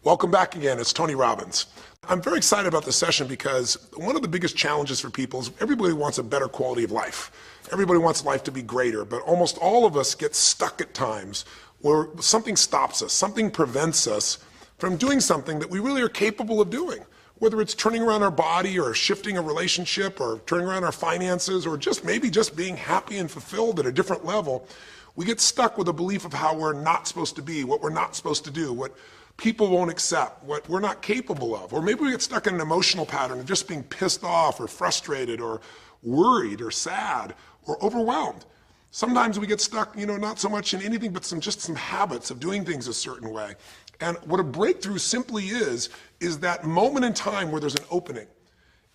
Welcome back again. It's Tony Robbins. I'm very excited about this session because one of the biggest challenges for people is everybody wants a better quality of life. Everybody wants life to be greater, but almost all of us get stuck at times where something stops us, something prevents us from doing something that we really are capable of doing. Whether it's turning around our body or shifting a relationship or turning around our finances or maybe just being happy and fulfilled at a different level, we get stuck with a belief of how we're not supposed to be, what we're not supposed to do, what people won't accept, what we're not capable of. Or maybe we get stuck in an emotional pattern of just being pissed off or frustrated or worried or sad or overwhelmed. Sometimes we get stuck, not so much in anything but some habits of doing things a certain way. And what a breakthrough simply is that moment in time where there's an opening.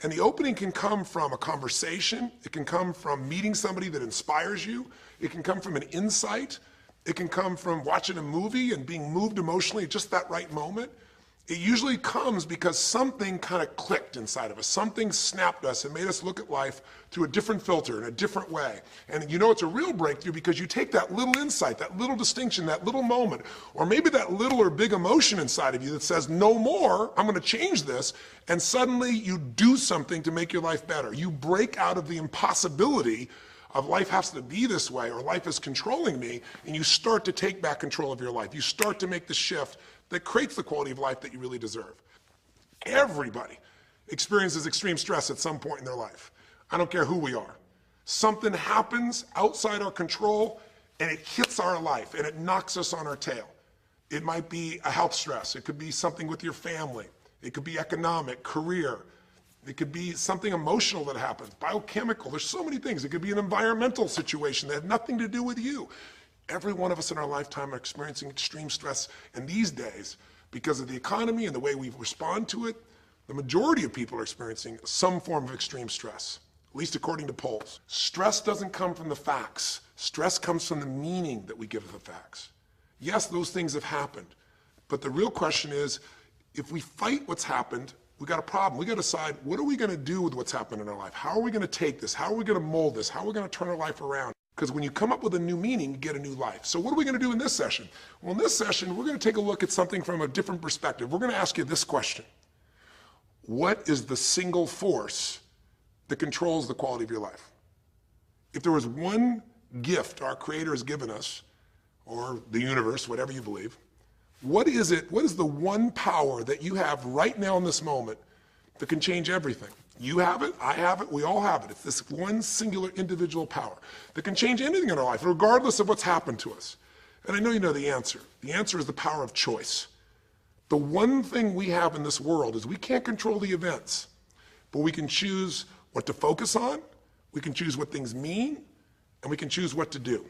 And the opening can come from a conversation, it can come from meeting somebody that inspires you, it can come from an insight, it can come from watching a movie and being moved emotionally at just that right moment. It usually comes because something kind of clicked inside of us. Something snapped us and made us look at life through a different filter, in a different way. And it's a real breakthrough because you take that little insight, that little distinction, that little moment, or maybe that little or big emotion inside of you that says, no more, I'm going to change this, and suddenly you do something to make your life better. You break out of the impossibility of life has to be this way or life is controlling me, and you start to take back control of your life. You start to make the shift that creates the quality of life that you really deserve. Everybody experiences extreme stress at some point in their life. I don't care who we are. Something happens outside our control and it hits our life and it knocks us on our tail. It might be a health stress. It could be something with your family. It could be economic, career. It could be something emotional that happens, biochemical. There's so many things. It could be an environmental situation that had nothing to do with you. Every one of us in our lifetime are experiencing extreme stress, and these days, because of the economy and the way we respond to it, the majority of people are experiencing some form of extreme stress, at least according to polls. Stress doesn't come from the facts. Stress comes from the meaning that we give to the facts. Yes, those things have happened, but the real question is, if we fight what's happened, we got a problem. We got to decide, what are we going to do with what's happened in our life? How are we going to take this? How are we going to mold this? How are we going to turn our life around? Because when you come up with a new meaning, you get a new life. So what are we going to do in this session? Well, in this session, we're going to take a look at something from a different perspective. We're going to ask you this question. What is the single force that controls the quality of your life? If there was one gift our Creator has given us, or the universe, whatever you believe, what is it? What is the one power that you have right now in this moment that can change everything? You have it, I have it, we all have it. It's this one singular individual power that can change anything in our life, regardless of what's happened to us. And I know you know the answer. The answer is the power of choice. The one thing we have in this world is we can't control the events, but we can choose what to focus on, we can choose what things mean, and we can choose what to do.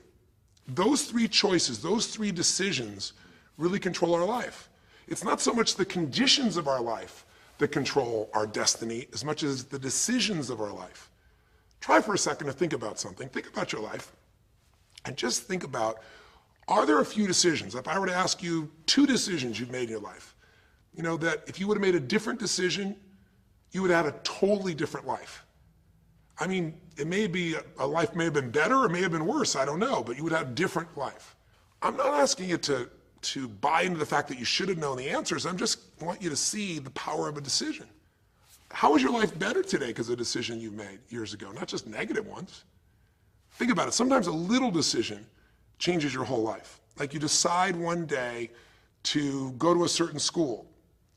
Those three choices, those three decisions really control our life. It's not so much the conditions of our life that control our destiny as much as the decisions of our life. Try for a second to think about something. Think about your life and just think about, are there a few decisions? If I were to ask you 2 decisions you've made in your life, that if you would have made a different decision, you would have had a totally different life. I mean, it may be, a life may have been better or may have been worse, I don't know, but you would have a different life. I'm not asking you to buy into the fact that you should have known the answers. I just want you to see the power of a decision. How is your life better today because of a decision you made years ago, not just negative ones? Think about it. Sometimes a little decision changes your whole life. Like you decide one day to go to a certain school,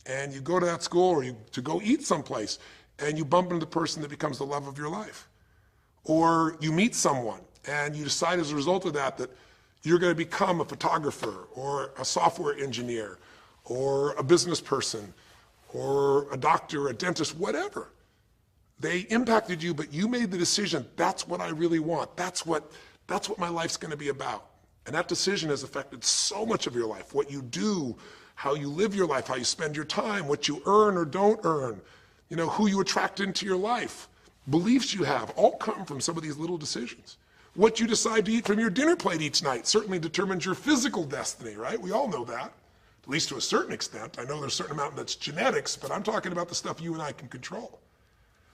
and you go to that school or to go eat someplace, and you bump into the person that becomes the love of your life. Or you meet someone, and you decide as a result of that you're going to become a photographer or a software engineer or a business person or a doctor, a dentist, whatever. They impacted you, but you made the decision, that's what I really want. That's what my life's going to be about. And that decision has affected so much of your life, what you do, how you live your life, how you spend your time, what you earn or don't earn, who you attract into your life, beliefs you have, all come from some of these little decisions. What you decide to eat from your dinner plate each night certainly determines your physical destiny, right? We all know that, at least to a certain extent. I know there's a certain amount that's genetics, but I'm talking about the stuff you and I can control.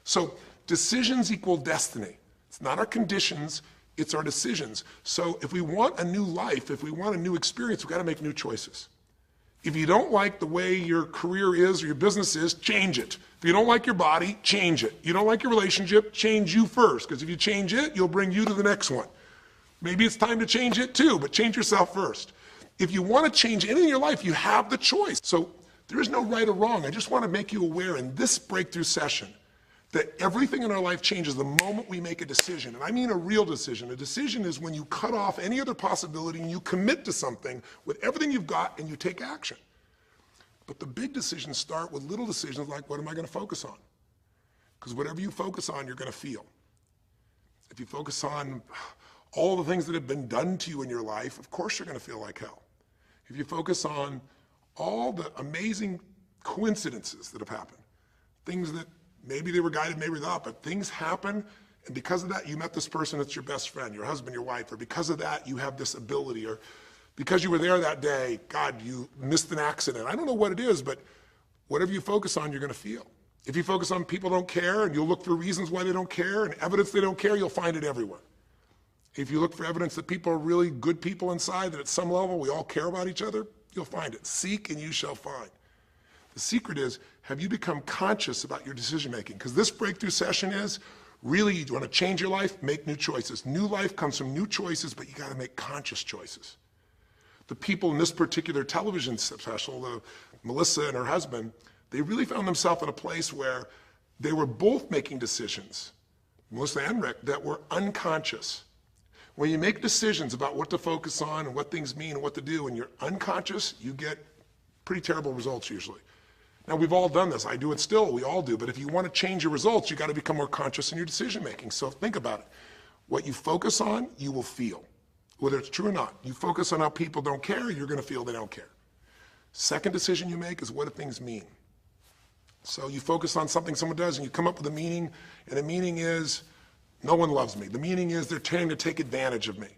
So decisions equal destiny. It's not our conditions, it's our decisions. So if we want a new life, if we want a new experience, we've got to make new choices. If you don't like the way your career is or your business is, change it. If you don't like your body, change it. You don't like your relationship, change you first, because if you change it, you'll bring you to the next one. Maybe it's time to change it too, but change yourself first. If you want to change anything in your life, you have the choice. So there is no right or wrong. I just want to make you aware in this breakthrough session that everything in our life changes the moment we make a decision. And I mean a real decision. A decision is when you cut off any other possibility and you commit to something with everything you've got and you take action. But the big decisions start with little decisions like, what am I going to focus on? Because whatever you focus on, you're going to feel. If you focus on all the things that have been done to you in your life, of course you're going to feel like hell. If you focus on all the amazing coincidences that have happened, things that maybe they were guided, maybe not, but things happen, and because of that, you met this person that's your best friend, your husband, your wife, or because of that, you have this ability, or because you were there that day, God, you missed an accident. I don't know what it is, but whatever you focus on, you're going to feel. If you focus on people don't care, and you'll look for reasons why they don't care, and evidence they don't care, you'll find it everywhere. If you look for evidence that people are really good people inside, that at some level we all care about each other, you'll find it. Seek and you shall find. The secret is, have you become conscious about your decision making? Because this breakthrough session is, really, you want to change your life, make new choices. New life comes from new choices, but you got to make conscious choices. The people in this particular television special, Melissa and her husband, they really found themselves in a place where they were both making decisions, Melissa and Rick, that were unconscious. When you make decisions about what to focus on and what things mean and what to do, and you're unconscious, you get pretty terrible results usually. Now, we've all done this. I do it still. We all do. But if you want to change your results, you got to become more conscious in your decision making. So think about it. What you focus on, you will feel, whether it's true or not. You focus on how people don't care, you're going to feel they don't care. Second decision you make is, what do things mean? So you focus on something someone does, and you come up with a meaning, and the meaning is, no one loves me. The meaning is, they're trying to take advantage of me.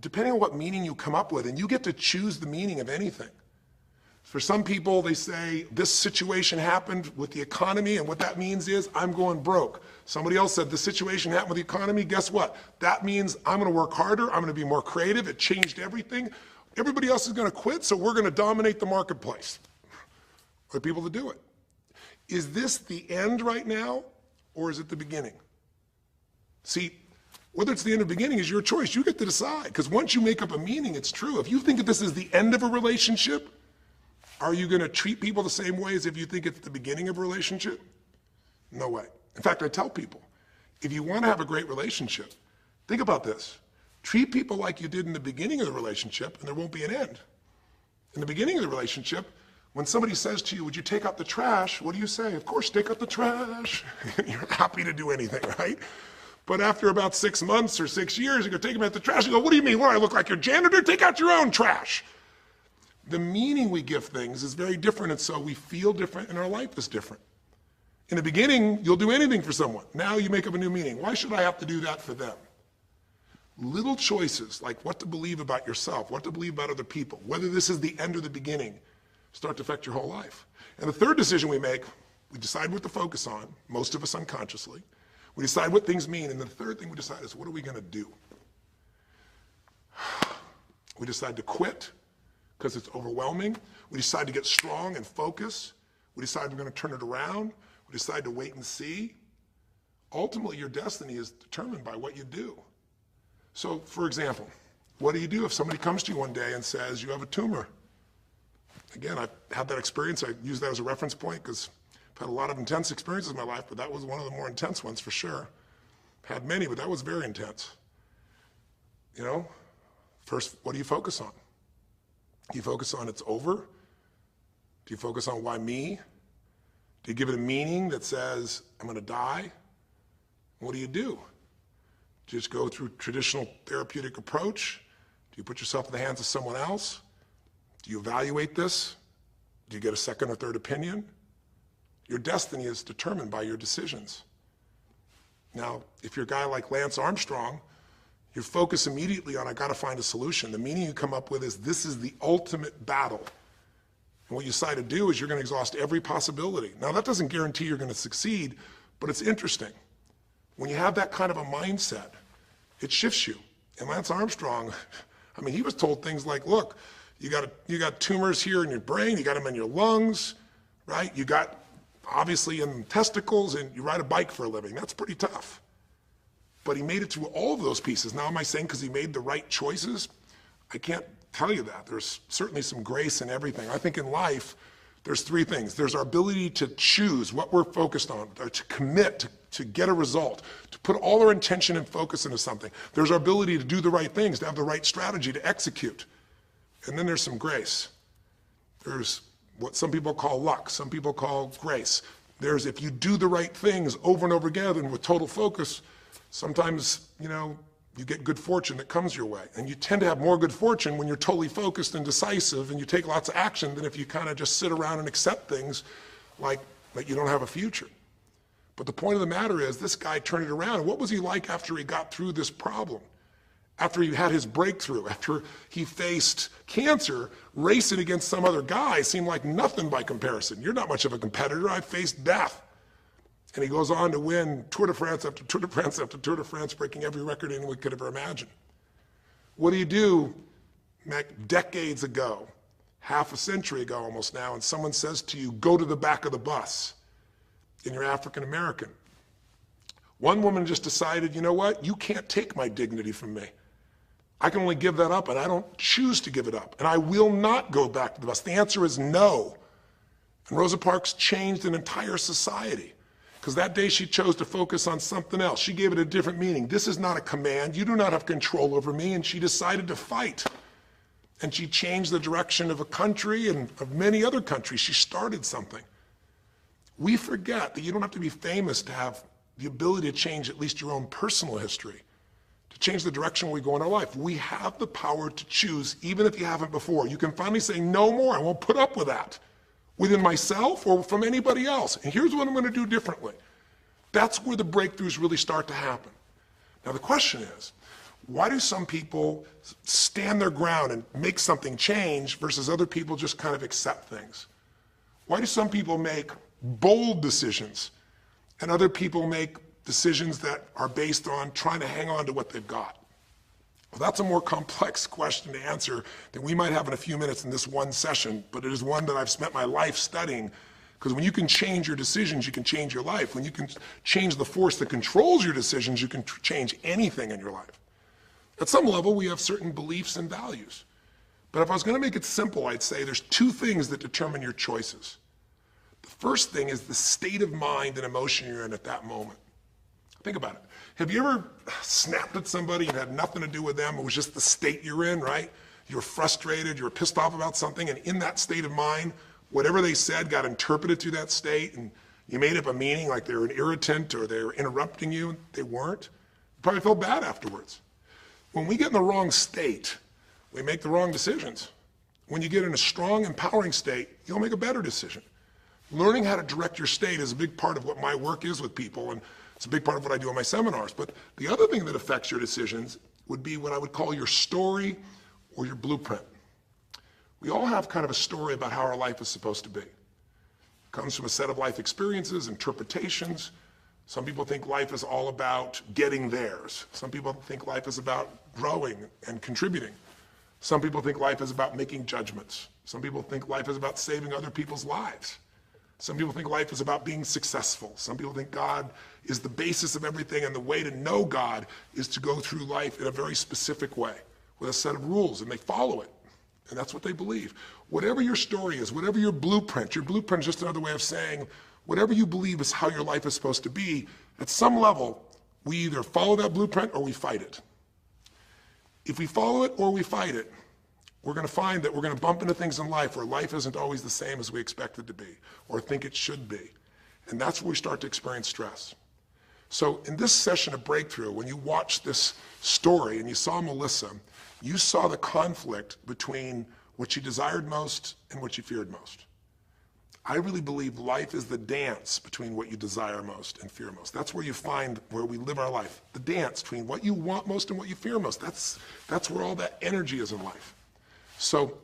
Depending on what meaning you come up with, and you get to choose the meaning of anything. For some people, they say, this situation happened with the economy, and what that means is, I'm going broke. Somebody else said, the situation happened with the economy, guess what? That means I'm going to work harder, I'm going to be more creative, it changed everything. Everybody else is going to quit, so we're going to dominate the marketplace. For people to do it. Is this the end right now, or is it the beginning? See, whether it's the end or beginning is your choice. You get to decide, because once you make up a meaning, it's true. If you think that this is the end of a relationship, are you going to treat people the same way as if you think it's the beginning of a relationship? No way. In fact, I tell people, if you want to have a great relationship, think about this. Treat people like you did in the beginning of the relationship, and there won't be an end. In the beginning of the relationship, when somebody says to you, would you take out the trash? What do you say? Of course, take out the trash. You're happy to do anything, right? But after about 6 months or 6 years, you go take them out the trash. You go, what do you mean? What, I look like your janitor? Take out your own trash. The meaning we give things is very different, and so we feel different, and our life is different. In the beginning, you'll do anything for someone. Now you make up a new meaning. Why should I have to do that for them? Little choices, like what to believe about yourself, what to believe about other people, whether this is the end or the beginning, start to affect your whole life. And the third decision we make, we decide what to focus on, most of us unconsciously. We decide what things mean, and the third thing we decide is, what are we going to do? We decide to quit because it's overwhelming. We decide to get strong and focus. We decide we're going to turn it around. We decide to wait and see. Ultimately, your destiny is determined by what you do. So, for example, what do you do if somebody comes to you one day and says, you have a tumor? Again, I've had that experience. I use that as a reference point because I've had a lot of intense experiences in my life, but that was one of the more intense ones for sure. Had many, but that was very intense. You know, first, what do you focus on? Do you focus on it's over? Do you focus on why me? Do you give it a meaning that says, I'm going to die? What do? Do you just go through traditional therapeutic approach? Do you put yourself in the hands of someone else? Do you evaluate this? Do you get a second or third opinion? Your destiny is determined by your decisions. Now, if you're a guy like Lance Armstrong, you focus immediately on, I got to find a solution. The meaning you come up with is, this is the ultimate battle. And what you decide to do is you're going to exhaust every possibility. Now, that doesn't guarantee you're going to succeed, but it's interesting. When you have that kind of a mindset, it shifts you. And Lance Armstrong, I mean, he was told things like, look, You got tumors here in your brain, you got them in your lungs, right? You got obviously in testicles, and you ride a bike for a living. That's pretty tough. But he made it through all of those pieces. Now, am I saying because he made the right choices? I can't tell you that. There's certainly some grace in everything. I think in life, there's three things. There's our ability to choose what we're focused on, or to commit, to get a result, to put all our intention and focus into something. There's our ability to do the right things, to have the right strategy, to execute. And then there's some grace. There's what some people call luck, some people call grace. There's if you do the right things over and over again and with total focus, sometimes, you get good fortune that comes your way. And you tend to have more good fortune when you're totally focused and decisive and you take lots of action than if you kind of just sit around and accept things like you don't have a future. But the point of the matter is this guy turned it around. And what was he like after he got through this problem? After he had his breakthrough, after he faced cancer, racing against some other guy seemed like nothing by comparison. You're not much of a competitor. I faced death. And he goes on to win Tour de France after Tour de France after Tour de France, breaking every record anyone could ever imagine. What do you do decades ago, half a century ago almost now, and someone says to you, go to the back of the bus, and you're African American? One woman just decided, you know what? You can't take my dignity from me. I can only give that up, and I don't choose to give it up. And I will not go back to the bus. The answer is no. And Rosa Parks changed an entire society. Because that day she chose to focus on something else. She gave it a different meaning. This is not a command. You do not have control over me. And she decided to fight. And she changed the direction of a country and of many other countries. She started something. We forget that you don't have to be famous to have the ability to change at least your own personal history, to change the direction we go in our life. We have the power to choose, even if you haven't before. You can finally say, no more, I won't put up with that, within myself or from anybody else. And here's what I'm going to do differently. That's where the breakthroughs really start to happen. Now the question is, why do some people stand their ground and make something change versus other people just kind of accept things? Why do some people make bold decisions and other people make decisions that are based on trying to hang on to what they've got? Well, that's a more complex question to answer than we might have in a few minutes in this one session, but it is one that I've spent my life studying, because when you can change your decisions, you can change your life. When you can change the force that controls your decisions, you can change anything in your life. At some level, we have certain beliefs and values. But if I was going to make it simple, I'd say there's two things that determine your choices. The first thing is the state of mind and emotion you're in at that moment. Think about it. Have you ever snapped at somebody and had nothing to do with them? It was just the state you're in, right? You were frustrated, you were pissed off about something, and in that state of mind, whatever they said got interpreted through that state, and you made up a meaning like they were an irritant or they were interrupting you, and they weren't. You probably felt bad afterwards. When we get in the wrong state, we make the wrong decisions. When you get in a strong, empowering state, you'll make a better decision. Learning how to direct your state is a big part of what my work is with people, and it's a big part of what I do in my seminars. But the other thing that affects your decisions would be what I would call your story or your blueprint. We all have kind of a story about how our life is supposed to be. It comes from a set of life experiences, interpretations. Some people think life is all about getting theirs. Some people think life is about growing and contributing. Some people think life is about making judgments. Some people think life is about saving other people's lives. Some people think life is about being successful. Some people think God is the basis of everything, and the way to know God is to go through life in a very specific way with a set of rules, and they follow it. And that's what they believe. Whatever your story is, whatever your blueprint is just another way of saying whatever you believe is how your life is supposed to be, at some level, we either follow that blueprint or we fight it. If we follow it or we fight it, we're going to find that we're going to bump into things in life where life isn't always the same as we expect it to be or think it should be. And that's where we start to experience stress. So in this session of Breakthrough, when you watched this story and you saw Melissa, you saw the conflict between what she desired most and what she feared most. I really believe life is the dance between what you desire most and fear most. That's where you find where we live our life. The dance between what you want most and what you fear most. That's where all that energy is in life. So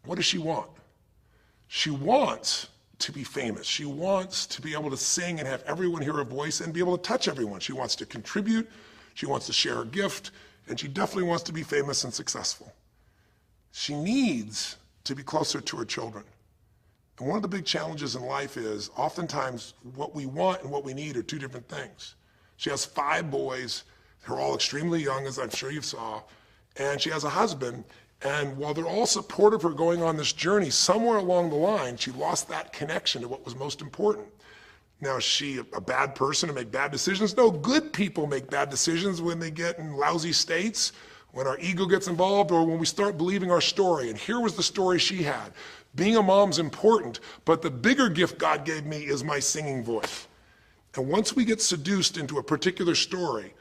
what does she want? She wants to be famous. She wants to be able to sing and have everyone hear her voice and be able to touch everyone. She wants to contribute. She wants to share her gift. And she definitely wants to be famous and successful. She needs to be closer to her children. And one of the big challenges in life is oftentimes what we want and what we need are two different things. She has 5 boys. They're all extremely young, as I'm sure you saw. And she has a husband. And while they're all supportive of her going on this journey, somewhere along the line, she lost that connection to what was most important. Now, is she a bad person to make bad decisions? No, good people make bad decisions when they get in lousy states, when our ego gets involved, or when we start believing our story. And here was the story she had. Being a mom's important, but the bigger gift God gave me is my singing voice. And once we get seduced into a particular story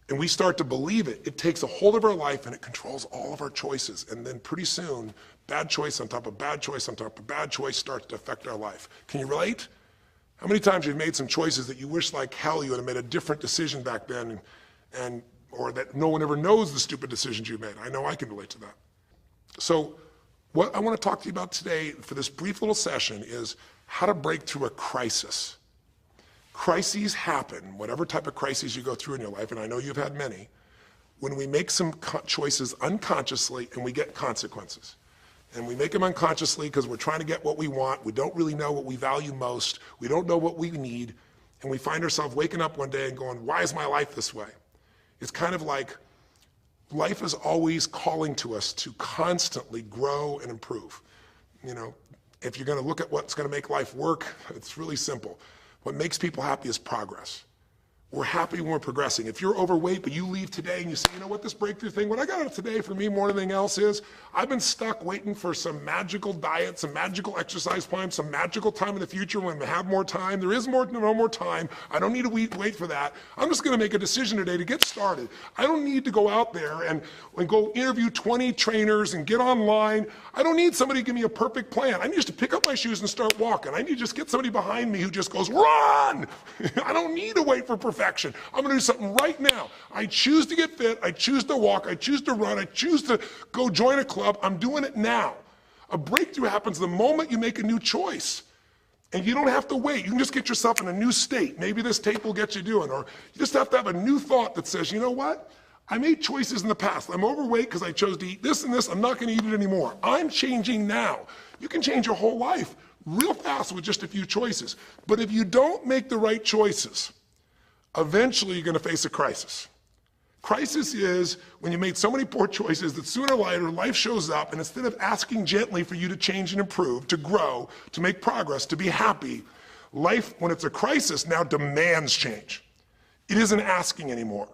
and we start to believe it, it takes a hold of our life and it controls all of our choices. And then pretty soon, bad choice on top of bad choice on top of bad choice starts to affect our life. Can you relate? How many times you've made some choices that you wish like hell you would have made a different decision back then, or that no one ever knows the stupid decisions you made? I know I can relate to that. So what I want to talk to you about today for this brief little session is how to break through a crisis. Crises happen, whatever type of crises you go through in your life, and I know you've had many, when we make some choices unconsciously and we get consequences. And we make them unconsciously because we're trying to get what we want. We don't really know what we value most. We don't know what we need. And we find ourselves waking up one day and going, why is my life this way? It's kind of like life is always calling to us to constantly grow and improve. You know, if you're going to look at what's going to make life work, it's really simple. What makes people happy is progress. We're happy when we're progressing. If you're overweight, but you leave today and you say, you know what, this breakthrough thing, what I got out of today for me more than anything else is, I've been stuck waiting for some magical diet, some magical exercise plan, some magical time in the future when we have more time. There is no more time. I don't need to wait for that. I'm just going to make a decision today to get started. I don't need to go out there and go interview 20 trainers and get online. I don't need somebody to give me a perfect plan. I need just to pick up my shoes and start walking. I need to just get somebody behind me who just goes, run! I don't need to wait for perfection. I'm going to do something right now. I choose to get fit. I choose to walk. I choose to run. I choose to go join a club. I'm doing it now. A breakthrough happens the moment you make a new choice. And you don't have to wait. You can just get yourself in a new state. Maybe this tape will get you doing. Or you just have to have a new thought that says, you know what? I made choices in the past. I'm overweight because I chose to eat this and this. I'm not going to eat it anymore. I'm changing now. You can change your whole life real fast with just a few choices. But if you don't make the right choices, eventually you're going to face a crisis. Crisis is when you made so many poor choices that sooner or later life shows up, and instead of asking gently for you to change and improve, to grow, to make progress, to be happy, life, when it's a crisis, now demands change. It isn't asking anymore.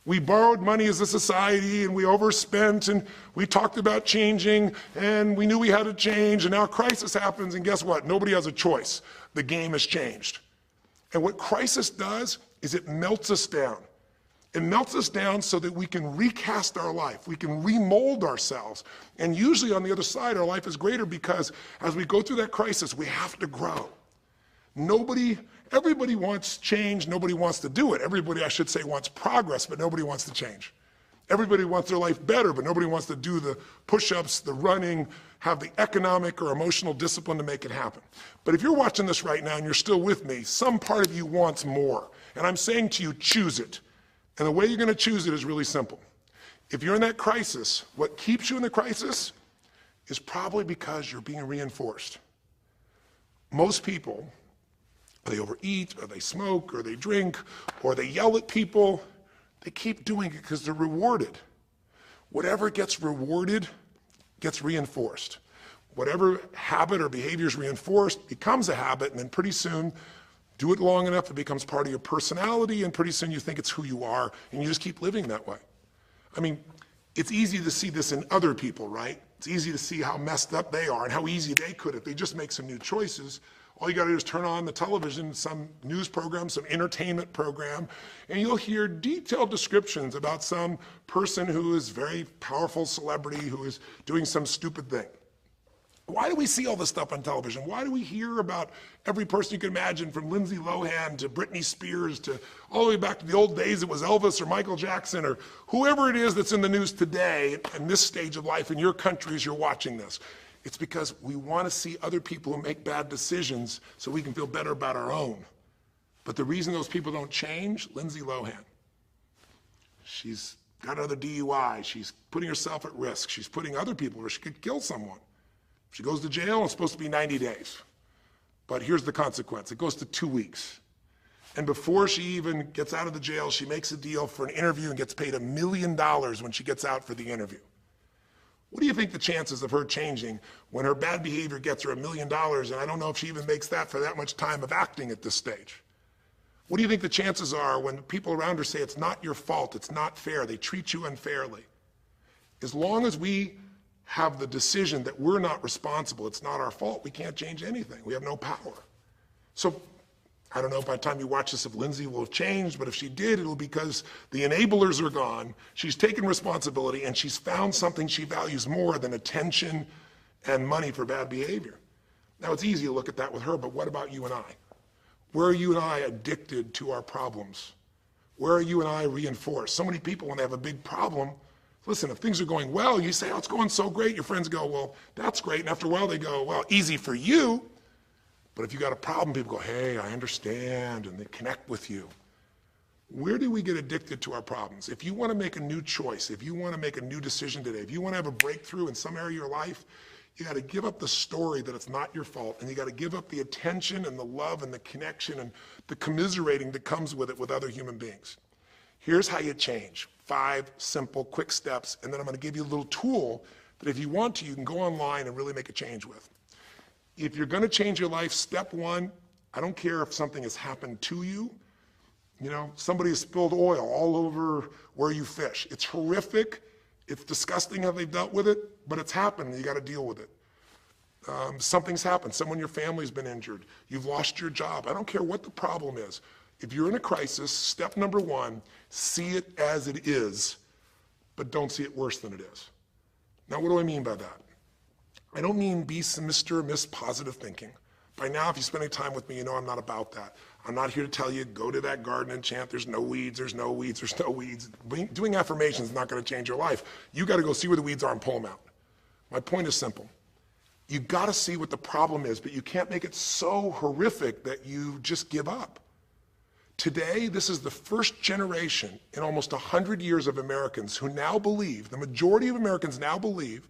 We borrowed money as a society and we overspent and we talked about changing and we knew we had to change, and now a crisis happens and guess what? Nobody has a choice. The game has changed. And what crisis does is it melts us down. It melts us down so that we can recast our life. We can remold ourselves. And usually on the other side, our life is greater because as we go through that crisis, we have to grow. Everybody wants change. Nobody wants to do it. Everybody, I should say, wants progress, but nobody wants to change. Everybody wants their life better, but nobody wants to do the push-ups, the running, have the economic or emotional discipline to make it happen. But if you're watching this right now and you're still with me, some part of you wants more. And I'm saying to you, choose it. And the way you're going to choose it is really simple. If you're in that crisis, what keeps you in the crisis is probably because you're being reinforced. Most people, they overeat, or they smoke, or they drink, or they yell at people. They keep doing it because they're rewarded. Whatever gets rewarded gets reinforced. Whatever habit or behavior is reinforced becomes a habit, and then pretty soon, do it long enough, it becomes part of your personality, and pretty soon you think it's who you are, and you just keep living that way. I mean, it's easy to see this in other people, right? It's easy to see how messed up they are and how easy they could if they just make some new choices. All you got to do is turn on the television, some news program, some entertainment program, and you'll hear detailed descriptions about some person who is very powerful celebrity who is doing some stupid thing. Why do we see all this stuff on television? Why do we hear about every person you can imagine, from Lindsay Lohan to Britney Spears to all the way back to the old days it was Elvis or Michael Jackson or whoever it is that's in the news today in this stage of life in your country as you're watching this? It's because we want to see other people who make bad decisions so we can feel better about our own. But the reason those people don't change, Lindsay Lohan, she's got another DUI. She's putting herself at risk. She's putting other people at risk. She could kill someone. She goes to jail, it's supposed to be 90 days. But here's the consequence. It goes to 2 weeks. And before she even gets out of the jail, she makes a deal for an interview and gets paid $1 million when she gets out for the interview. What do you think the chances of her changing when her bad behavior gets her $1 million, and I don't know if she even makes that for that much time of acting at this stage? What do you think the chances are when people around her say it's not your fault, it's not fair, they treat you unfairly? As long as we have the decision that we're not responsible, it's not our fault, we can't change anything. We have no power. So I don't know if by the time you watch this if Lindsay will have changed, but if she did, it'll be because the enablers are gone, she's taken responsibility, and she's found something she values more than attention and money for bad behavior. Now, it's easy to look at that with her, but what about you and I? Where are you and I addicted to our problems? Where are you and I reinforced? So many people, when they have a big problem, listen, if things are going well, you say, oh, it's going so great. Your friends go, well, that's great. And after a while, they go, well, easy for you. But if you got a problem, people go, hey, I understand, and they connect with you. Where do we get addicted to our problems? If you want to make a new choice, if you want to make a new decision today, if you want to have a breakthrough in some area of your life, you got to give up the story that it's not your fault, and you got to give up the attention and the love and the connection and the commiserating that comes with it with other human beings. Here's how you change. 5 simple, quick steps, and then I'm going to give you a little tool that if you want to, you can go online and really make a change with. If you're going to change your life, step 1, I don't care if something has happened to you. You know, somebody has spilled oil all over where you fish. It's horrific. It's disgusting how they've dealt with it, but it's happened and you got to deal with it. Something's happened. Someone in your family's been injured. You've lost your job. I don't care what the problem is. If you're in a crisis, step number 1, see it as it is, but don't see it worse than it is. Now, what do I mean by that? I don't mean be Mr. or Miss Positive Thinking. By now, if you spend any time with me, you know I'm not about that. I'm not here to tell you, go to that garden and chant, there's no weeds, there's no weeds, there's no weeds. Doing affirmations is not going to change your life. You got to go see where the weeds are and pull them out. My point is simple. You got to see what the problem is, but you can't make it so horrific that you just give up. Today, this is the first generation in almost 100 years of Americans who now believe, the majority of Americans now believe,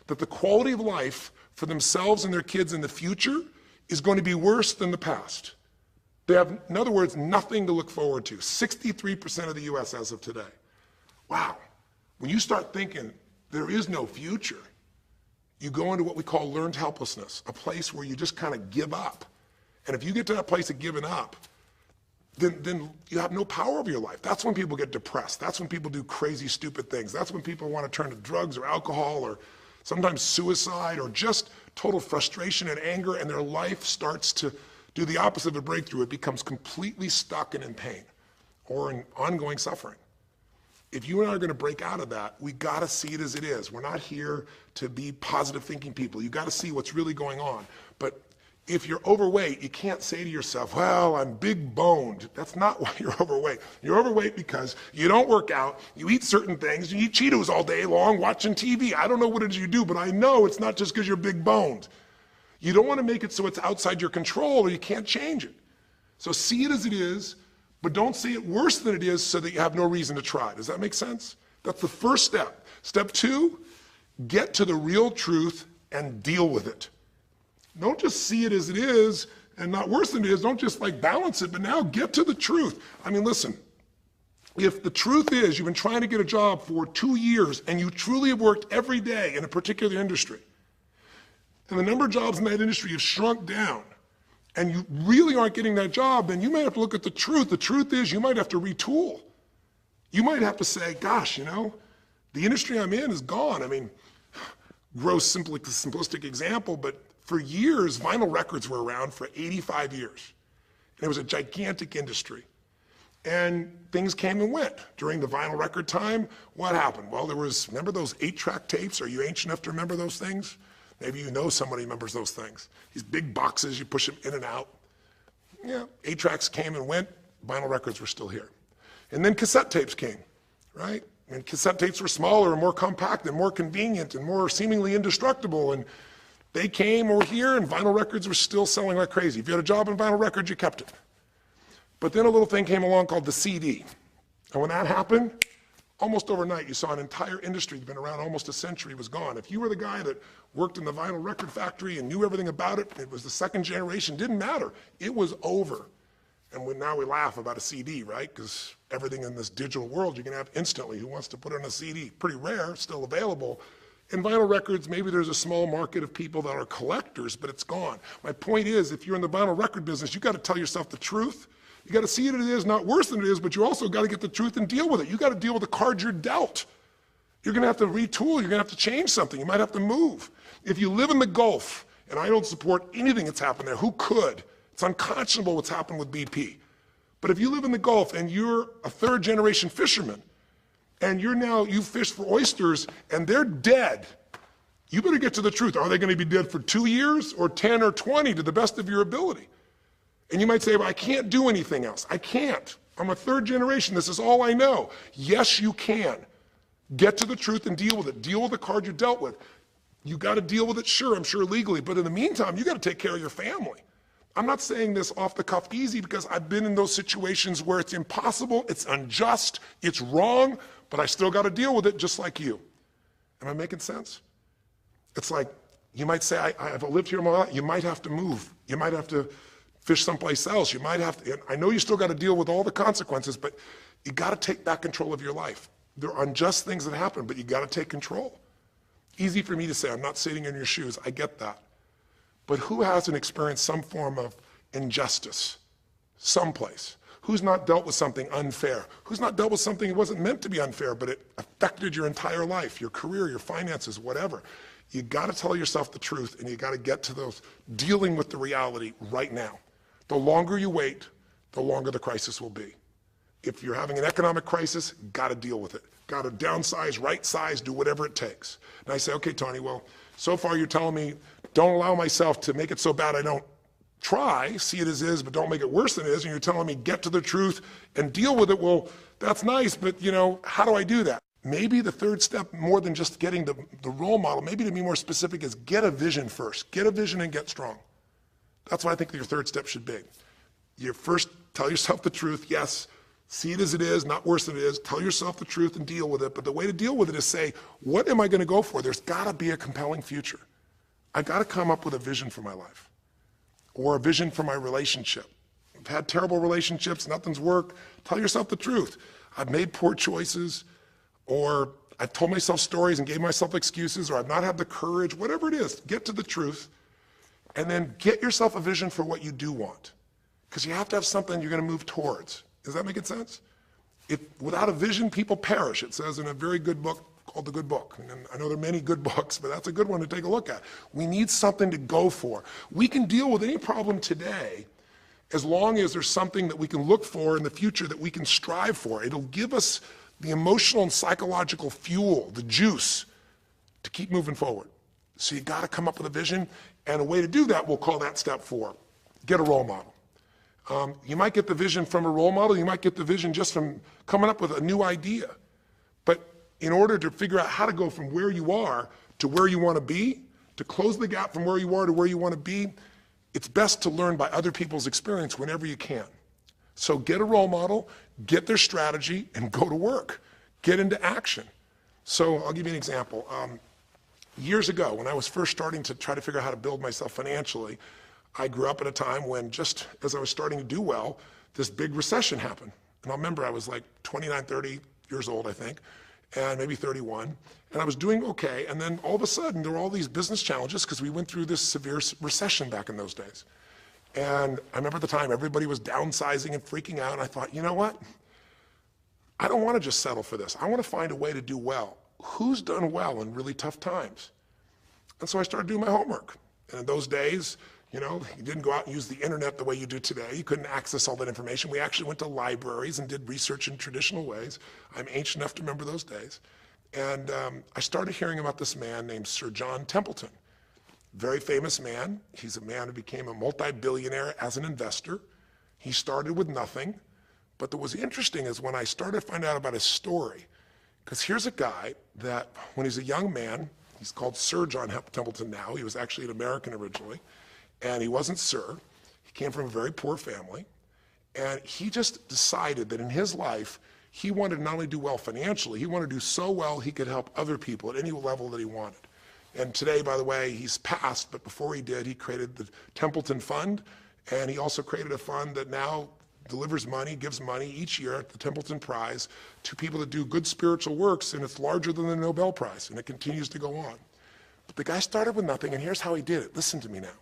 that the quality of life for themselves and their kids in the future is going to be worse than the past. They have, in other words, nothing to look forward to. 63% of the US as of today. Wow. When you start thinking there is no future, you go into what we call learned helplessness, a place where you just kind of give up. And if you get to that place of giving up, then you have no power over your life. That's when people get depressed. That's when people do crazy, stupid things. That's when people want to turn to drugs or alcohol or sometimes suicide or just total frustration and anger, and their life starts to do the opposite of a breakthrough. It becomes completely stuck and in pain or in ongoing suffering. If you and I are going to break out of that, we got to see it as it is. We're not here to be positive thinking people. You got to see what's really going on. But if you're overweight, you can't say to yourself, well, I'm big boned. That's not why you're overweight. You're overweight because you don't work out, you eat certain things, you eat Cheetos all day long, watching TV. I don't know what it is you do, but I know it's not just because you're big boned. You don't want to make it so it's outside your control or you can't change it. So see it as it is, but don't see it worse than it is so that you have no reason to try. Does that make sense? That's the first step. Step 2, get to the real truth and deal with it. Don't just see it as it is and not worse than it is. Don't just like balance it, but now get to the truth. I mean, listen, if the truth is you've been trying to get a job for 2 years and you truly have worked every day in a particular industry, and the number of jobs in that industry have shrunk down, and you really aren't getting that job, then you might have to look at the truth. The truth is you might have to retool. You might have to say, gosh, you know, the industry I'm in is gone. I mean, gross, simplistic example, but for years, vinyl records were around for 85 years. And it was a gigantic industry. And things came and went. During the vinyl record time, what happened? Well, remember those 8-track tapes? Are you ancient enough to remember those things? Maybe you know somebody remembers those things. These big boxes, you push them in and out. Yeah, 8-tracks came and went, vinyl records were still here. And then cassette tapes came, right? And cassette tapes were smaller and more compact and more convenient and more seemingly indestructible. And they came over here and vinyl records were still selling like crazy. If you had a job in vinyl records, you kept it. But then a little thing came along called the CD. And when that happened, Almost overnight, you saw an entire industry that's been around almost a century was gone. If you were the guy that worked in the vinyl record factory and knew everything about it, it was the second generation, didn't matter. It was over. And now we laugh about a CD, right? Because everything in this digital world you can have instantly. Who wants to put on a CD? Pretty rare, still available. In vinyl records, maybe there's a small market of people that are collectors, but it's gone. My point is, if you're in the vinyl record business, you got to tell yourself the truth. You got to see it as it is, not worse than it is, but you also got to get the truth and deal with it. You got to deal with the cards you're dealt. You're going to have to retool. You're going to have to change something. You might have to move. If you live in the Gulf, and I don't support anything that's happened there, who could? It's unconscionable what's happened with BP. But if you live in the Gulf and you're a third-generation fisherman, and you fish for oysters, and they're dead, you better get to the truth. Are they going to be dead for 2 years or 10 or 20 to the best of your ability? And you might say, well, I can't do anything else. I can't. I'm a third generation. This is all I know. Yes, you can. Get to the truth and deal with it. Deal with the card you're dealt with. You got to deal with it, sure, I'm sure legally, but in the meantime, you got to take care of your family. I'm not saying this off the cuff easy because I've been in those situations where it's impossible, it's unjust, it's wrong, but I still got to deal with it just like you. Am I making sense? It's like, you might say, I've lived here my life. You might have to move. You might have to fish someplace else. You might have to, I know you still got to deal with all the consequences, but you got to take back control of your life. There are unjust things that happen, but you got to take control. Easy for me to say, I'm not sitting in your shoes. I get that. But who hasn't experienced some form of injustice someplace? Who's not dealt with something unfair? Who's not dealt with something that wasn't meant to be unfair, but it affected your entire life, your career, your finances, whatever? You got to tell yourself the truth, and you got to get to those dealing with the reality right now. The longer you wait, the longer the crisis will be. If you're having an economic crisis, got to deal with it. Got to downsize, right size, do whatever it takes. And I say, okay, Tony, well, so far you're telling me don't allow myself to make it so bad I don't try, see it as is, but don't make it worse than it is. And you're telling me get to the truth and deal with it. Well, that's nice, but how do I do that? Maybe the third step, more than just getting the role model, maybe to be more specific, is get a vision first. Get a vision and get strong. That's what I think your third step should be. You first tell yourself the truth. Yes, see it as it is, not worse than it is. Tell yourself the truth and deal with it. But the way to deal with it is say, what am I going to go for? There's got to be a compelling future. I got to come up with a vision for my life or a vision for my relationship. I've had terrible relationships, nothing's worked. Tell yourself the truth. I've made poor choices, or I've told myself stories and gave myself excuses, or I've not had the courage, whatever it is. Get to the truth, and then get yourself a vision for what you do want. Because you have to have something you're going to move towards. Does that make sense? Without a vision, people perish. It says in a very good book called The Good Book. And I know there are many good books, but that's a good one to take a look at. We need something to go for. We can deal with any problem today as long as there's something that we can look for in the future that we can strive for. It'll give us the emotional and psychological fuel, the juice, to keep moving forward. So you got to come up with a vision, and a way to do that, we'll call that step 4. Get a role model. You might get the vision from a role model. You might get the vision just from coming up with a new idea. But in order to figure out how to go from where you are to where you want to be, to close the gap from where you are to where you want to be, it's best to learn by other people's experience whenever you can. So get a role model, get their strategy, and go to work. Get into action. So I'll give you an example. Years ago, when I was first starting to try to figure out how to build myself financially, I grew up at a time when, just as I was starting to do well, this big recession happened. And I remember I was like 29, 30 years old, I think, and maybe 31, and I was doing okay, and then all of a sudden there were all these business challenges because we went through this severe recession back in those days. And I remember at the time everybody was downsizing and freaking out, and I thought, you know what? I don't want to just settle for this. I want to find a way to do well. Who's done well in really tough times? And so I started doing my homework. And in those days, you didn't go out and use the internet the way you do today. You couldn't access all that information. We actually went to libraries and did research in traditional ways. I'm ancient enough to remember those days. And I started hearing about this man named Sir John Templeton. Very famous man. He's a man who became a multi-billionaire as an investor. He started with nothing. But what was interesting is when I started to find out about his story, because here's a guy that when he's a young man, he's called Sir John Templeton now. He was actually an American originally. And he wasn't Sir. He came from a very poor family. And he just decided that in his life, He wanted to not only do well financially, he wanted to do so well he could help other people at any level that he wanted. And today, by the way, he's passed, but before he did, he created the Templeton Fund, and he also created a fund that now delivers money, gives money each year at the Templeton Prize to people that do good spiritual works, and it's larger than the Nobel Prize, and it continues to go on. But the guy started with nothing, and here's how he did it. Listen to me now.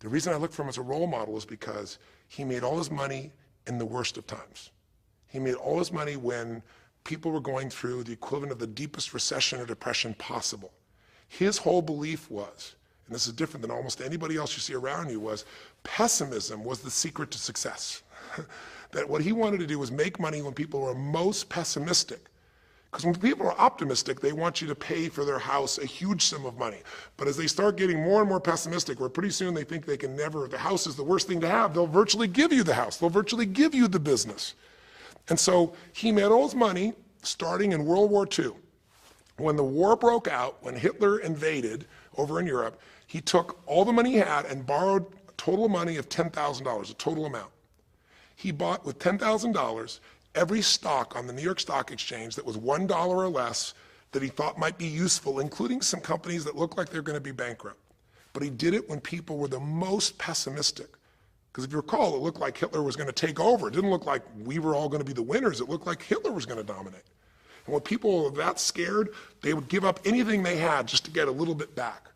The reason I look for him as a role model is because he made all his money in the worst of times. He made all his money when people were going through the equivalent of the deepest recession or depression possible. His whole belief was, and this is different than almost anybody else you see around you, was pessimism was the secret to success. That what he wanted to do was make money when people were most pessimistic. Because when people are optimistic, they want you to pay for their house a huge sum of money. But as they start getting more and more pessimistic, where pretty soon they think they can never, the house is the worst thing to have, they'll virtually give you the house. They'll virtually give you the business. And so he made all his money starting in World War II. When the war broke out, when Hitler invaded over in Europe, he took all the money he had and borrowed a total money of $10,000, a total amount. He bought with $10,000 every stock on the New York Stock Exchange that was $1 or less that he thought might be useful, including some companies that looked like they're going to be bankrupt. But he did it when people were the most pessimistic. Because if you recall, it looked like Hitler was going to take over. It didn't look like we were all going to be the winners. It looked like Hitler was going to dominate. And when people were that scared, they would give up anything they had just to get a little bit back.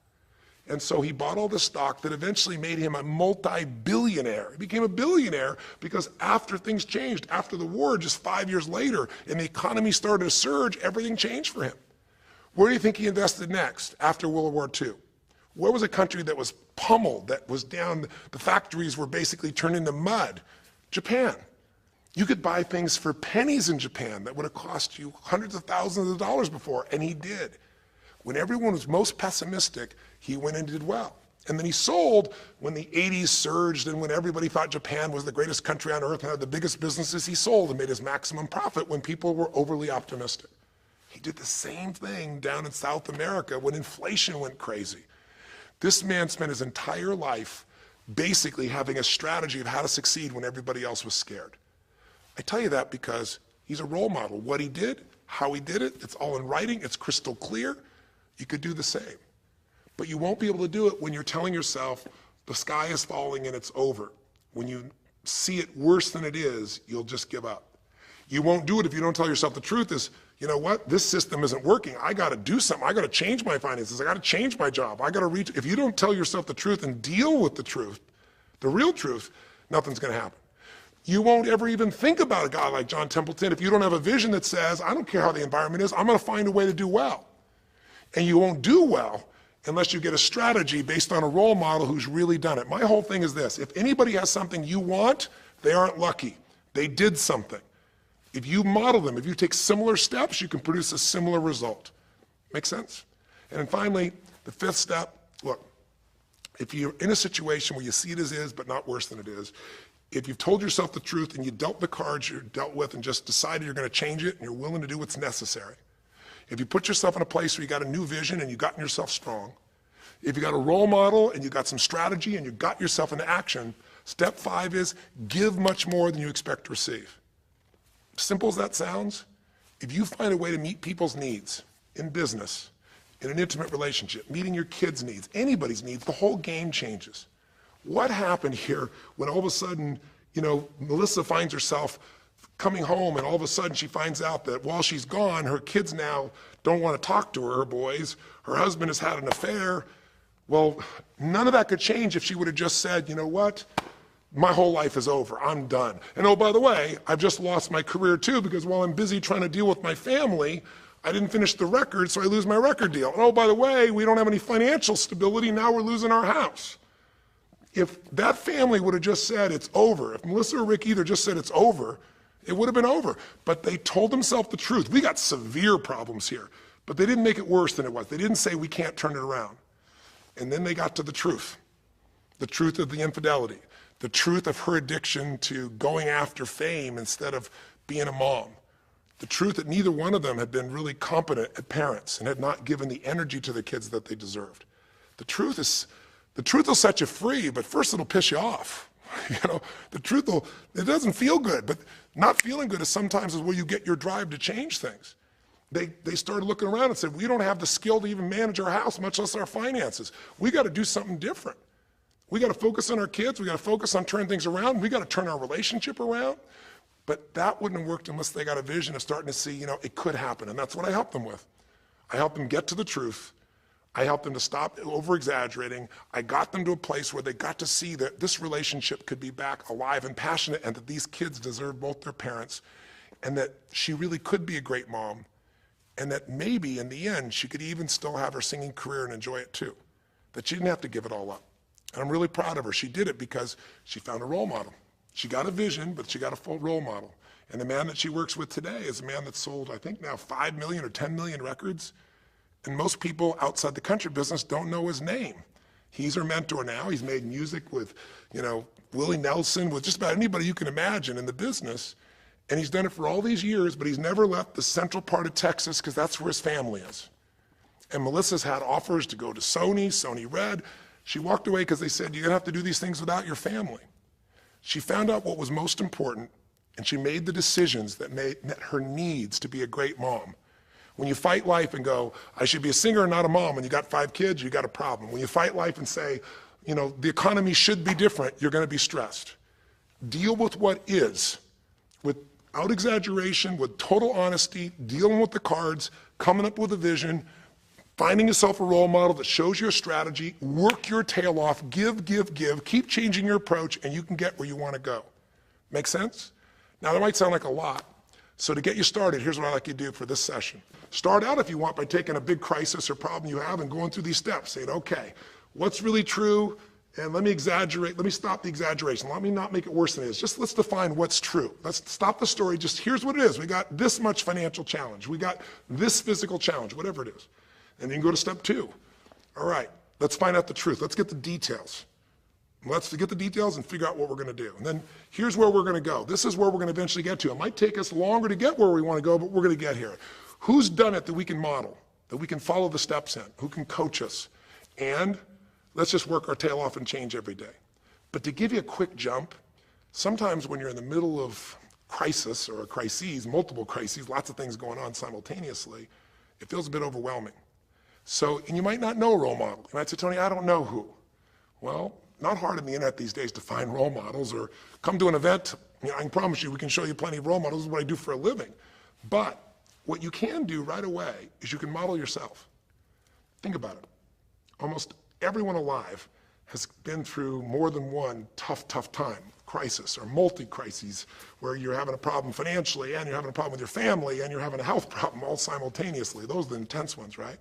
And so he bought all the stock that eventually made him a multi-billionaire. He became a billionaire because after things changed, after the war, just 5 years later, and the economy started to surge, everything changed for him. Where do you think he invested next after World War II? Where was a country that was pummeled, that was down, the factories were basically turned into mud? Japan. You could buy things for pennies in Japan that would have cost you hundreds of thousands of dollars before, and he did. When everyone was most pessimistic, he went and did well. And then he sold when the 80s surged and when everybody thought Japan was the greatest country on earth and had the biggest businesses. He sold and made his maximum profit when people were overly optimistic. He did the same thing down in South America when inflation went crazy. This man spent his entire life basically having a strategy of how to succeed when everybody else was scared. I tell you that because he's a role model. What he did, how he did it, it's all in writing, it's crystal clear. You could do the same. But you won't be able to do it when you're telling yourself the sky is falling and it's over. When you see it worse than it is, you'll just give up. You won't do it if you don't tell yourself the truth is, you know what, this system isn't working. I got to do something. I got to change my finances. I got to change my job. I got to reach. If you don't tell yourself the truth and deal with the truth, the real truth, nothing's going to happen. You won't ever even think about a guy like John Templeton if you don't have a vision that says, I don't care how the environment is, I'm going to find a way to do well. And you won't do well unless you get a strategy based on a role model who's really done it. My whole thing is this. If anybody has something you want, they aren't lucky. They did something. If you model them, if you take similar steps, you can produce a similar result. Make sense? And then finally, the fifth step, look, if you're in a situation where you see it as is, but not worse than it is, if you've told yourself the truth and you dealt the cards you're dealt with and just decided you're going to change it and you're willing to do what's necessary, if you put yourself in a place where you got a new vision and you've gotten yourself strong, if you got a role model and you got some strategy and you got yourself into action, step 5 is give much more than you expect to receive. Simple as that sounds, if you find a way to meet people's needs in business, in an intimate relationship, meeting your kids' needs, anybody's needs, the whole game changes. What happened here when all of a sudden, Melissa finds herself coming home and all of a sudden she finds out that while she's gone, her kids now don't want to talk to her, her boys, her husband has had an affair. Well, none of that could change if she would have just said, you know what? My whole life is over, I'm done. And oh, by the way, I've just lost my career too because while I'm busy trying to deal with my family, I didn't finish the record, so I lose my record deal. And oh, by the way, we don't have any financial stability, now we're losing our house. If that family would have just said it's over, if Melissa or Rick either just said it's over, it would have been over. But they told themselves the truth. We got severe problems here, but they didn't make it worse than it was. They didn't say we can't turn it around. And then they got to the truth of the infidelity, the truth of her addiction to going after fame instead of being a mom, the truth that neither one of them had been really competent at parents and had not given the energy to the kids that they deserved. The truth will set you free, but first it'll piss you off. The truth will, it doesn't feel good, but not feeling good is sometimes where you get your drive to change things. They started looking around and said, we don't have the skill to even manage our house, much less our finances. We got to do something different. We got to focus on our kids. We got to focus on turning things around. We got to turn our relationship around. But that wouldn't have worked unless they got a vision of starting to see, it could happen. And that's what I helped them with. I helped them get to the truth. I helped them to stop over-exaggerating. I got them to a place where they got to see that this relationship could be back alive and passionate, and that these kids deserve both their parents, and that she really could be a great mom, and that maybe in the end she could even still have her singing career and enjoy it too, that she didn't have to give it all up. And I'm really proud of her. She did it because she found a role model. She got a vision, but she got a full role model. And the man that she works with today is a man that's sold, I think now 5 million or 10 million records. And most people outside the country business don't know his name. He's her mentor now. He's made music with, Willie Nelson, with just about anybody you can imagine in the business. And he's done it for all these years, but he's never left the central part of Texas because that's where his family is. And Melissa's had offers to go to Sony Red. She walked away because they said, you're gonna have to do these things without your family. She found out what was most important, and she made the decisions that met her needs to be a great mom. When you fight life and go, I should be a singer and not a mom, and you got 5 kids, you got a problem. When you fight life and say, the economy should be different, you're gonna be stressed. Deal with what is, without exaggeration, with total honesty, dealing with the cards, coming up with a vision, finding yourself a role model that shows you a strategy, work your tail off, give, keep changing your approach, and you can get where you wanna go. Make sense? Now that might sound like a lot. So to get you started, here's what I'd like you to do for this session. Start out, if you want, by taking a big crisis or problem you have and going through these steps, saying, okay, what's really true? And let me exaggerate, let me stop the exaggeration. Let me not make it worse than it is. Just let's define what's true. Let's stop the story, just here's what it is. We got this much financial challenge. We got this physical challenge, whatever it is. And then you go to step 2. All right, let's find out the truth. Let's get the details. Let's get the details and figure out what we're gonna do. And then here's where we're gonna go. This is where we're gonna eventually get to. It might take us longer to get where we wanna go, but we're gonna get here. Who's done it that we can model, that we can follow the steps in, who can coach us? And let's just work our tail off and change every day. But to give you a quick jump, sometimes when you're in the middle of crisis or crises, multiple crises, lots of things going on simultaneously, it feels a bit overwhelming. So, and you might not know a role model. You might say, Tony, I don't know who. Well, not hard on the internet these days to find role models, or come to an event. I can promise you we can show you plenty of role models. This is what I do for a living. But what you can do right away is you can model yourself. Think about it. Almost everyone alive has been through more than one tough time, crisis or multi-crises, where you're having a problem financially and you're having a problem with your family and you're having a health problem all simultaneously. Those are the intense ones, right?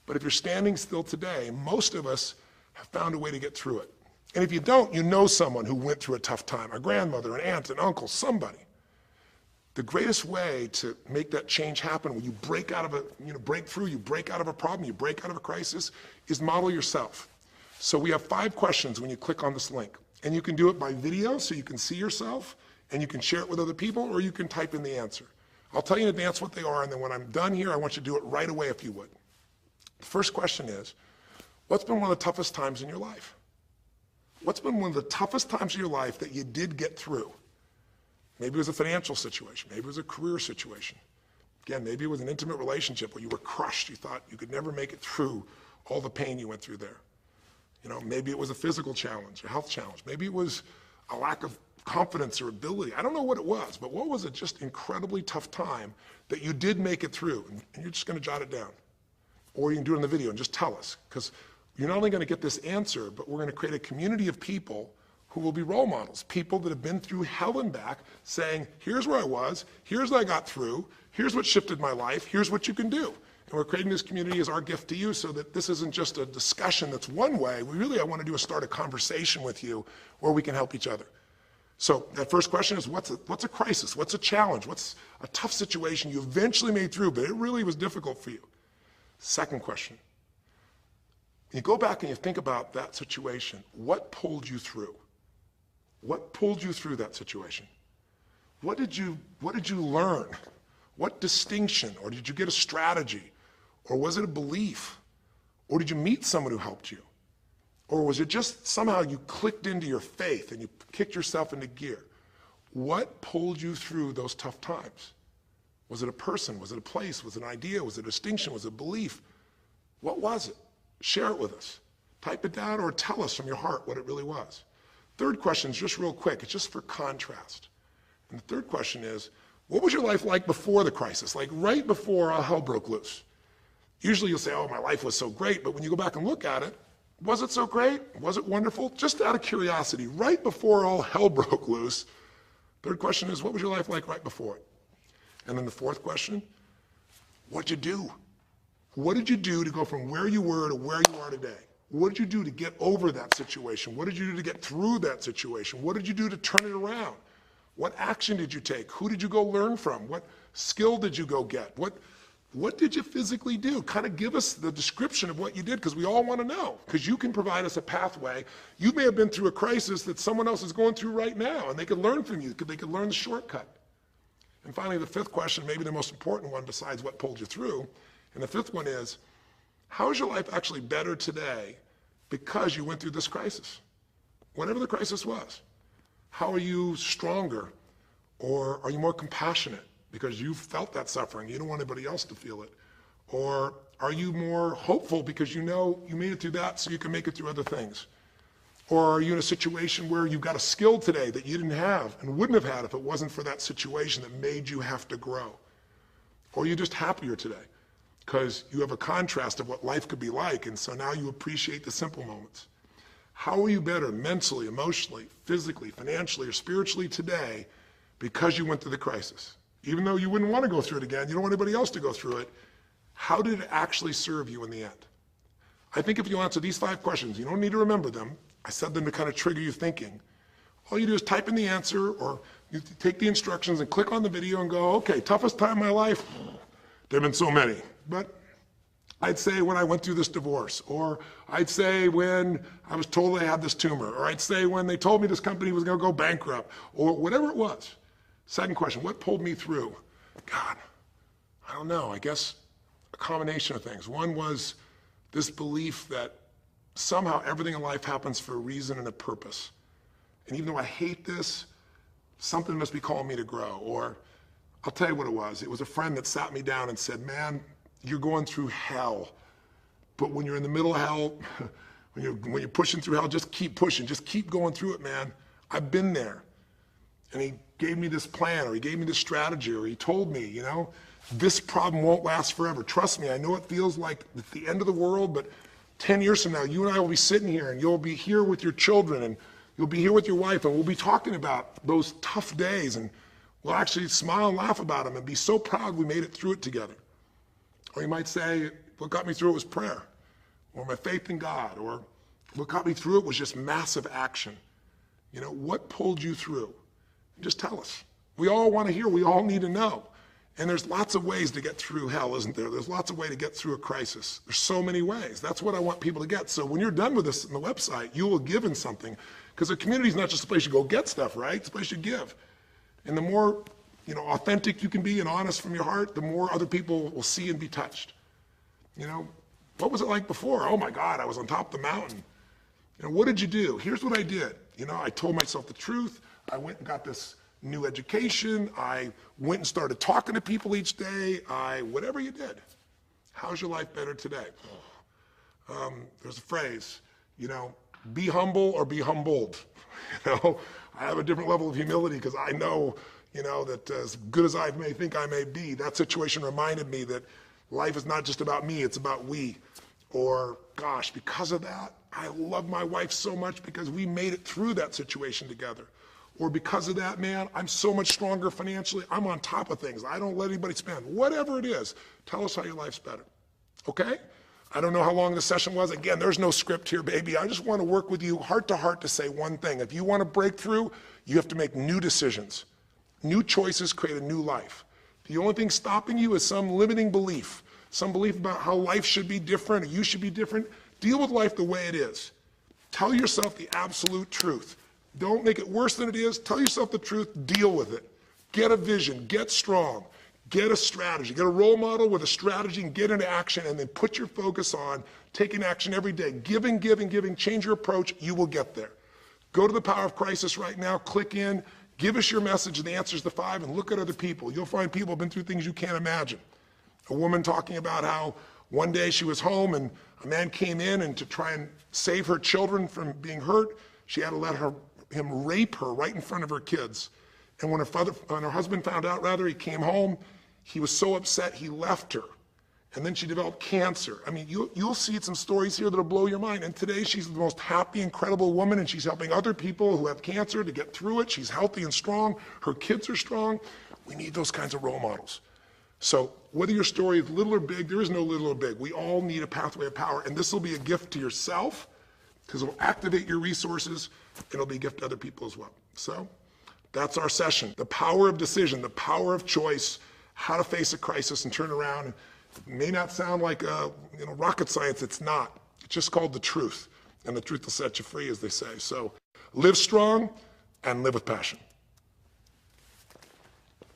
But if you're standing still today, most of us have found a way to get through it. And if you don't, you know someone who went through a tough time, a grandmother, an aunt, an uncle, somebody. The greatest way to make that change happen, when you break out of break through, you break out of a problem, you break out of a crisis, is model yourself. So we have 5 questions when you click on this link. And you can do it by video, so you can see yourself, and you can share it with other people, or you can type in the answer. I'll tell you in advance what they are, and then when I'm done here, I want you to do it right away if you would. The first question is, what's been one of the toughest times in your life? What's been one of the toughest times in your life that you did get through? Maybe it was a financial situation. Maybe it was a career situation. Again, maybe it was an intimate relationship where you were crushed. You thought you could never make it through all the pain you went through there. Maybe it was a physical challenge, a health challenge. Maybe it was a lack of confidence or ability. I don't know what it was, but what was a just incredibly tough time that you did make it through? And you're just gonna jot it down. Or you can do it in the video and just tell us, because you're not only gonna get this answer, but we're gonna create a community of people who will be role models, people that have been through hell and back, saying, here's where I was, here's what I got through, here's what shifted my life, here's what you can do. And we're creating this community as our gift to you, so that this isn't just a discussion that's one way. I want to do is start a conversation with you where we can help each other. So that first question is, what's a crisis? What's a challenge? What's a tough situation you eventually made through, but it really was difficult for you? Second question, you go back and you think about that situation. What pulled you through? What pulled you through that situation? What did you learn? What distinction? Or did you get a strategy? Or was it a belief? Or did you meet someone who helped you? Or was it just somehow you clicked into your faith and you kicked yourself into gear? What pulled you through those tough times? Was it a person? Was it a place? Was it an idea? Was it a distinction? Was it a belief? What was it? Share it with us. Type it down or tell us from your heart what it really was. Third question is just real quick. It's just for contrast. And the third question is, what was your life like before the crisis? Like right before all hell broke loose? Usually you'll say, oh, my life was so great. But when you go back and look at it, was it so great? Was it wonderful? Just out of curiosity, right before all hell broke loose, third question is, what was your life like right before it? And then the fourth question, what'd you do? What did you do to go from where you were to where you are today? What did you do to get over that situation? What did you do to get through that situation? What did you do to turn it around? What action did you take? Who did you go learn from? What skill did you go get? What did you physically do? Kind of give us the description of what you did, because we all want to know, because you can provide us a pathway. You may have been through a crisis that someone else is going through right now, and they could learn from you. They could learn the shortcut. And finally, the fifth question, maybe the most important one besides what pulled you through, and the fifth one is, how is your life actually better today because you went through this crisis? Whatever the crisis was. How are you stronger? Or are you more compassionate because you felt that suffering? You don't want anybody else to feel it. Or are you more hopeful because you know you made it through that so you can make it through other things? Or are you in a situation where you've got a skill today that you didn't have and wouldn't have had if it wasn't for that situation that made you have to grow? Or are you just happier today because you have a contrast of what life could be like, and so now you appreciate the simple moments? How are you better mentally, emotionally, physically, financially, or spiritually today because you went through the crisis? Even though you wouldn't want to go through it again, you don't want anybody else to go through it, how did it actually serve you in the end? I think if you answer these 5 questions, you don't need to remember them. I said them to kind of trigger you thinking. All you do is type in the answer, or you take the instructions and click on the video and go, okay, toughest time of my life? There have been so many, but I'd say when I went through this divorce, or I'd say when I was told I had this tumor, or I'd say when they told me this company was going to go bankrupt, or whatever it was. Second question, what pulled me through? God, I don't know, I guess a combination of things. One was this belief that somehow everything in life happens for a reason and a purpose. And even though I hate this, something must be calling me to grow. Or I'll tell you what it was. It was a friend that sat me down and said, man, you're going through hell. But when you're in the middle of hell, when you're pushing through hell, just keep pushing. Just keep going through it, man. I've been there. And he gave me this plan, or he gave me this strategy, or he told me, you know, this problem won't last forever. Trust me, I know it feels like it's the end of the world, but 10 years from now, you and I will be sitting here, and you'll be here with your children, and you'll be here with your wife, and we'll be talking about those tough days, and we'll actually smile and laugh about them and be so proud we made it through it together. Or you might say, what got me through it was prayer, or my faith in God, or what got me through it was just massive action. You know, what pulled you through? Just tell us. We all want to hear, we all need to know. And there's lots of ways to get through hell, isn't there? There's lots of ways to get through a crisis. There's so many ways. That's what I want people to get. So when you're done with this on the website, you will give in something. Because a community is not just a place you go get stuff, right? It's a place you give. And the more, you know, authentic you can be and honest from your heart, the more other people will see and be touched. You know, what was it like before? Oh my God, I was on top of the mountain. You know, what did you do? Here's what I did. You know, I told myself the truth. I went and got this new education. I went and started talking to people each day. Whatever you did. How's your life better today? There's a phrase, you know, be humble or be humbled. You know, I have a different level of humility because I know, you know, that as good as I may think I may be, that situation reminded me that life is not just about me, it's about we. Or, gosh, because of that, I love my wife so much because we made it through that situation together. Or because of that, man, I'm so much stronger financially. I'm on top of things. I don't let anybody spend. Whatever it is, tell us how your life's better. Okay? I don't know how long the session was. Again, there's no script here, baby. I just want to work with you heart to heart to say one thing. If you want to break through, you have to make new decisions. New choices create a new life. The only thing stopping you is some limiting belief, some belief about how life should be different or you should be different. Deal with life the way it is. Tell yourself the absolute truth. Don't make it worse than it is. Tell yourself the truth. Deal with it. Get a vision. Get strong. Get a strategy, get a role model with a strategy and get into action, and then put your focus on taking action every day. Giving, change your approach, you will get there. Go to the Power of Crisis right now, click in, give us your message and the answers to 5, and look at other people. You'll find people have been through things you can't imagine. A woman talking about how one day she was home and a man came in, and to try and save her children from being hurt, she had to let him rape her right in front of her kids. And when her husband found out, he came home, he was so upset he left her. And then she developed cancer. I mean, you'll see some stories here that'll blow your mind. And today she's the most happy, incredible woman, and she's helping other people who have cancer to get through it. She's healthy and strong. Her kids are strong. We need those kinds of role models. So whether your story is little or big, there is no little or big. We all need a pathway of power. And this will be a gift to yourself because it will activate your resources, and it'll be a gift to other people as well. So that's our session. The power of decision, the power of choice, how to face a crisis and turn around. It may not sound like rocket science. It's not. It's just called the truth. And the truth will set you free, as they say. So live strong and live with passion.